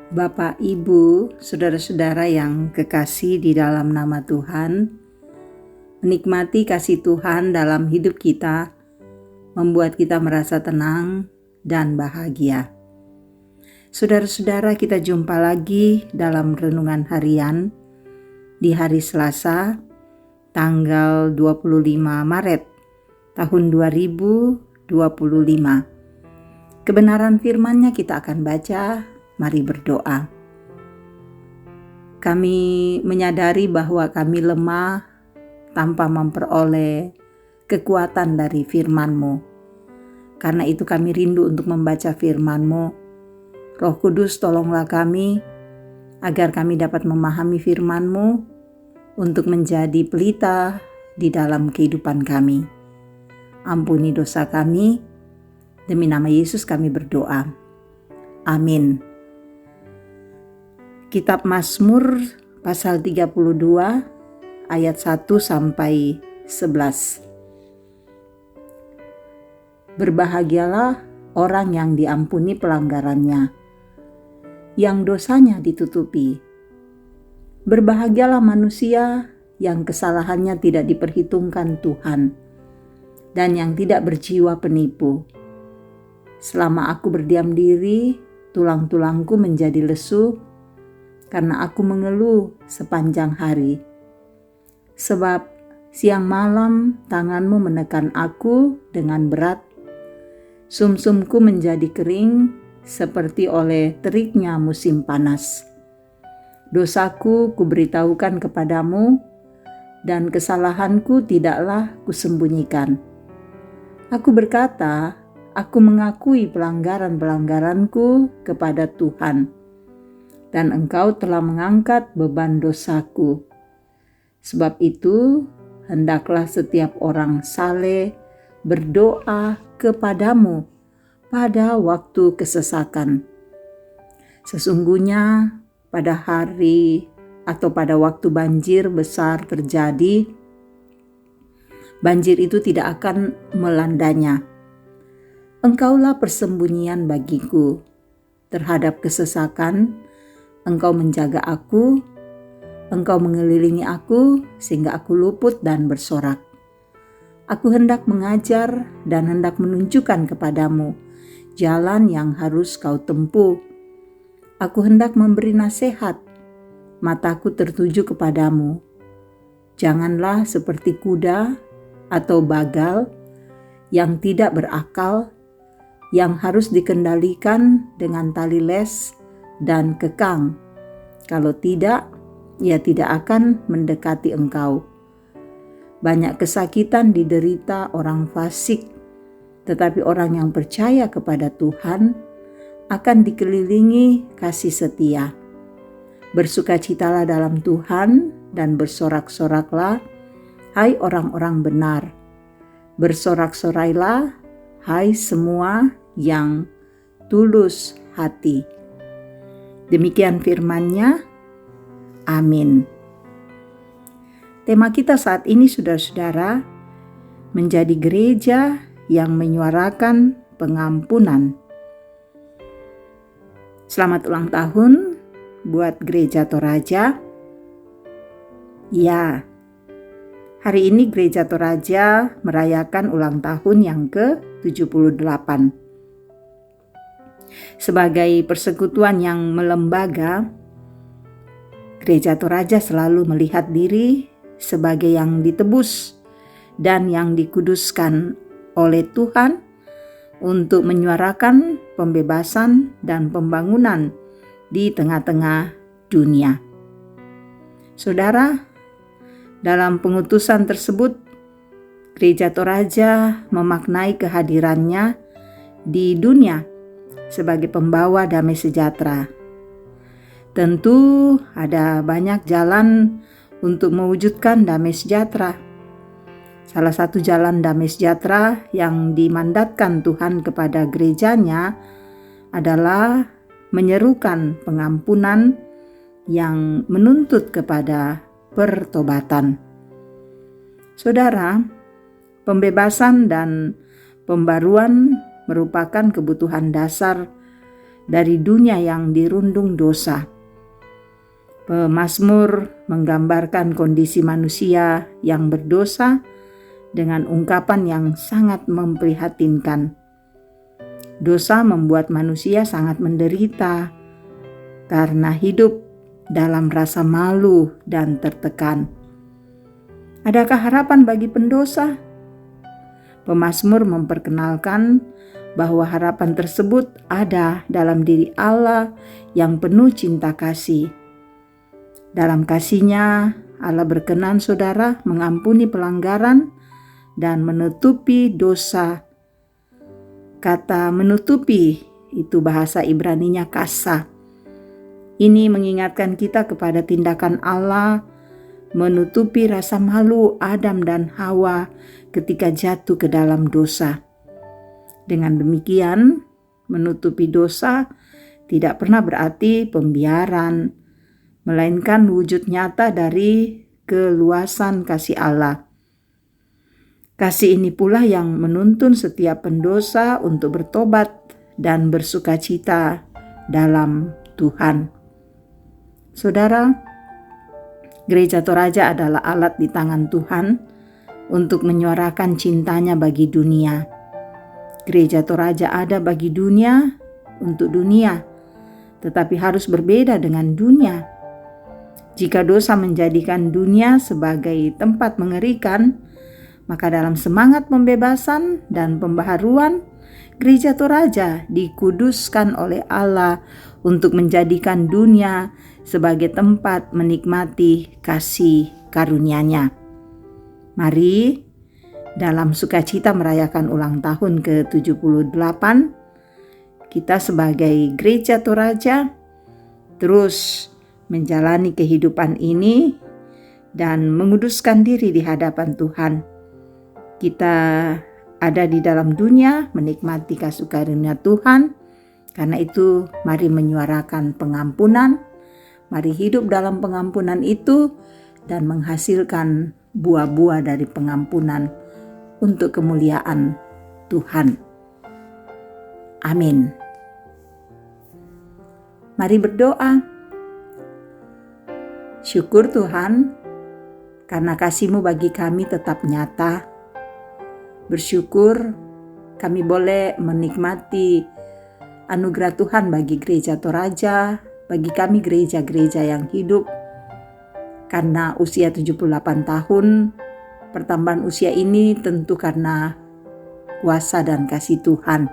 Bapak, Ibu, saudara-saudara yang kekasih di dalam nama Tuhan, menikmati kasih Tuhan dalam hidup kita membuat kita merasa tenang dan bahagia. Saudara-saudara, kita jumpa lagi dalam renungan harian di hari Selasa, tanggal 25 Maret tahun 2025. Kebenaran firman-Nya kita akan baca. Mari berdoa. Kami menyadari bahwa kami lemah tanpa memperoleh kekuatan dari firman-Mu. Karena itu kami rindu untuk membaca firman-Mu. Roh Kudus, tolonglah kami agar kami dapat memahami firman-Mu untuk menjadi pelita di dalam kehidupan kami. Ampuni dosa kami, demi nama Yesus kami berdoa. Amin. Kitab Mazmur pasal 32 ayat 1 sampai 11. Berbahagialah orang yang diampuni pelanggarannya, yang dosanya ditutupi. Berbahagialah manusia yang kesalahannya tidak diperhitungkan Tuhan, dan yang tidak berjiwa penipu. Selama aku berdiam diri, tulang-tulangku menjadi lesu, karena aku mengeluh sepanjang hari. Sebab siang malam tanganmu menekan aku dengan berat, sumsumku menjadi kering seperti oleh teriknya musim panas. Dosaku kuberitahukan kepadamu, dan kesalahanku tidaklah kusembunyikan. Aku berkata, aku mengakui pelanggaran-pelanggaranku kepada Tuhan, dan Engkau telah mengangkat beban dosaku. Sebab itu, hendaklah setiap orang saleh berdoa kepadamu pada waktu kesesakan. Sesungguhnya pada hari atau pada waktu banjir besar terjadi, banjir itu tidak akan melandanya. Engkaulah persembunyian bagiku. Terhadap kesesakan, Engkau menjaga aku, Engkau mengelilingi aku sehingga aku luput dan bersorak. Aku hendak mengajar dan hendak menunjukkan kepadamu jalan yang harus kau tempuh. Aku hendak memberi nasihat, mataku tertuju kepadamu. Janganlah seperti kuda atau bagal yang tidak berakal, yang harus dikendalikan dengan tali les dan kekang. Kalau tidak, ia tidak akan mendekati engkau. Banyak kesakitan diderita orang fasik, tetapi orang yang percaya kepada Tuhan akan dikelilingi kasih setia. Bersukacitalah dalam Tuhan dan bersorak-soraklah, hai orang-orang benar. Bersorak-sorailah, hai semua yang tulus hati. Demikian firman-Nya. Amin. Tema kita saat ini, saudara-saudara, menjadi gereja yang menyuarakan pengampunan. Selamat ulang tahun buat Gereja Toraja. Ya, hari ini Gereja Toraja merayakan ulang tahun yang ke-78. Sebagai persekutuan yang melembaga, Gereja Toraja selalu melihat diri sebagai yang ditebus dan yang dikuduskan oleh Tuhan untuk menyuarakan pembebasan dan pembangunan di tengah-tengah dunia. Saudara, dalam pengutusan tersebut, Gereja Toraja memaknai kehadirannya di dunia sebagai pembawa damai sejahtera. Tentu ada banyak jalan untuk mewujudkan damai sejahtera. Salah satu jalan damai sejahtera yang dimandatkan Tuhan kepada gerejanya adalah menyerukan pengampunan yang menuntut kepada pertobatan. Saudara, pembebasan dan pembaruan merupakan kebutuhan dasar dari dunia yang dirundung dosa. Pemazmur menggambarkan kondisi manusia yang berdosa dengan ungkapan yang sangat memprihatinkan. Dosa membuat manusia sangat menderita karena hidup dalam rasa malu dan tertekan. Adakah harapan bagi pendosa? Pemazmur memperkenalkan bahwa harapan tersebut ada dalam diri Allah yang penuh cinta kasih. Dalam kasih-Nya, Allah berkenan saudara mengampuni pelanggaran dan menutupi dosa. Kata menutupi itu bahasa Ibraninya kasa. Ini mengingatkan kita kepada tindakan Allah menutupi rasa malu Adam dan Hawa ketika jatuh ke dalam dosa. Dengan demikian, menutupi dosa tidak pernah berarti pembiaran, melainkan wujud nyata dari keluasan kasih Allah. Kasih ini pula yang menuntun setiap pendosa untuk bertobat dan bersukacita dalam Tuhan. Saudara, Gereja Toraja adalah alat di tangan Tuhan untuk menyuarakan cintanya bagi dunia. Gereja Toraja ada bagi dunia, untuk dunia, tetapi harus berbeda dengan dunia. Jika dosa menjadikan dunia sebagai tempat mengerikan, maka dalam semangat pembebasan dan pembaharuan, Gereja Toraja dikuduskan oleh Allah untuk menjadikan dunia sebagai tempat menikmati kasih karunia-Nya. Mari dalam sukacita merayakan ulang tahun ke-78, kita sebagai Gereja Toraja terus menjalani kehidupan ini dan menguduskan diri di hadapan Tuhan. Kita ada di dalam dunia menikmati kasih karunia Tuhan. Karena itu mari menyuarakan pengampunan, mari hidup dalam pengampunan itu dan menghasilkan buah-buah dari pengampunan untuk kemuliaan Tuhan. Amin. Mari berdoa. Syukur Tuhan, karena kasih-Mu bagi kami tetap nyata. Bersyukur kami boleh menikmati anugerah Tuhan bagi Gereja Toraja, bagi kami gereja-gereja yang hidup. Karena usia 78 tahun, pertambahan usia ini tentu karena kuasa dan kasih Tuhan.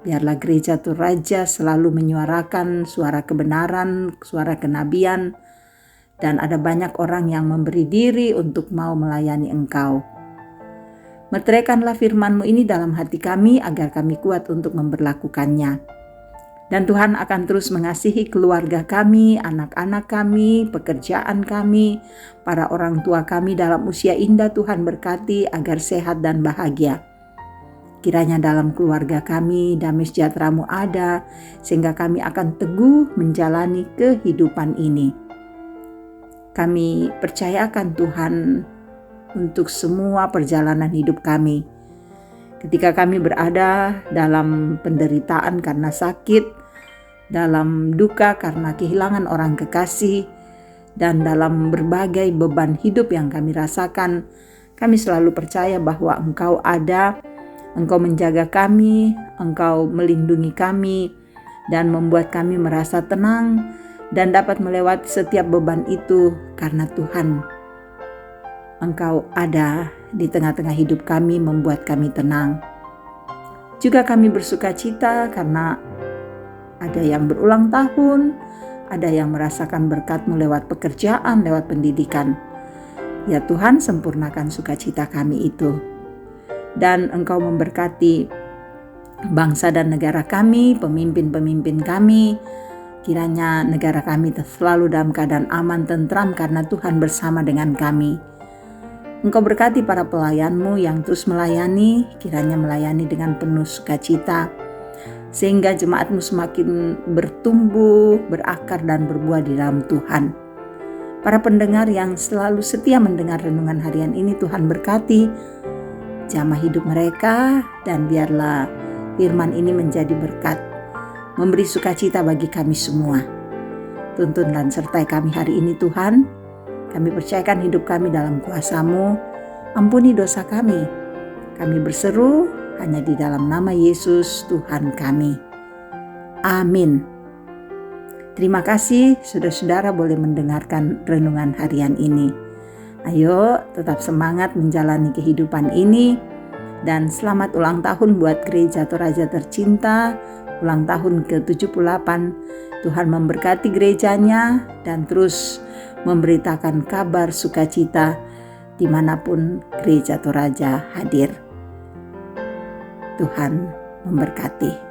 Biarlah Gereja Toraja selalu menyuarakan suara kebenaran, suara kenabian, dan ada banyak orang yang memberi diri untuk mau melayani Engkau. Meteraikanlah firman-Mu ini dalam hati kami agar kami kuat untuk memberlakukannya. Dan Tuhan akan terus mengasihi keluarga kami, anak-anak kami, pekerjaan kami, para orang tua kami dalam usia indah. Tuhan berkati agar sehat dan bahagia. Kiranya dalam keluarga kami damai sejahtera-Mu ada, sehingga kami akan teguh menjalani kehidupan ini. Kami percayakan Tuhan untuk semua perjalanan hidup kami. Ketika kami berada dalam penderitaan karena sakit, dalam duka karena kehilangan orang kekasih, dan dalam berbagai beban hidup yang kami rasakan, kami selalu percaya bahwa Engkau ada, Engkau menjaga kami, Engkau melindungi kami, dan membuat kami merasa tenang dan dapat melewati setiap beban itu karena Tuhan, Engkau ada di tengah-tengah hidup kami, membuat kami tenang. Juga kami bersuka cita karena ada yang berulang tahun, ada yang merasakan berkat-Mu lewat pekerjaan, lewat pendidikan. Ya Tuhan, sempurnakan sukacita kami itu. Dan Engkau memberkati bangsa dan negara kami, pemimpin-pemimpin kami. Kiranya negara kami selalu dalam keadaan aman, tentram karena Tuhan bersama dengan kami. Engkau berkati para pelayan-Mu yang terus melayani, kiranya melayani dengan penuh sukacita, sehingga jemaat-Mu semakin bertumbuh, berakar dan berbuah di dalam Tuhan. Para pendengar yang selalu setia mendengar renungan harian ini, Tuhan berkati jamah hidup mereka, dan biarlah firman ini menjadi berkat memberi sukacita bagi kami semua. Tuntun dan sertai kami hari ini Tuhan. Kami percayakan hidup kami dalam kuasa-Mu. Ampuni dosa kami. Kami berseru hanya di dalam nama Yesus Tuhan kami. Amin. Terima kasih saudara-saudara boleh mendengarkan renungan harian ini. Ayo tetap semangat menjalani kehidupan ini. Dan selamat ulang tahun buat Gereja Toraja tercinta, ulang tahun ke-78. Tuhan memberkati gerejanya dan terus memberitakan kabar sukacita dimanapun Gereja Toraja hadir. Tuhan memberkati.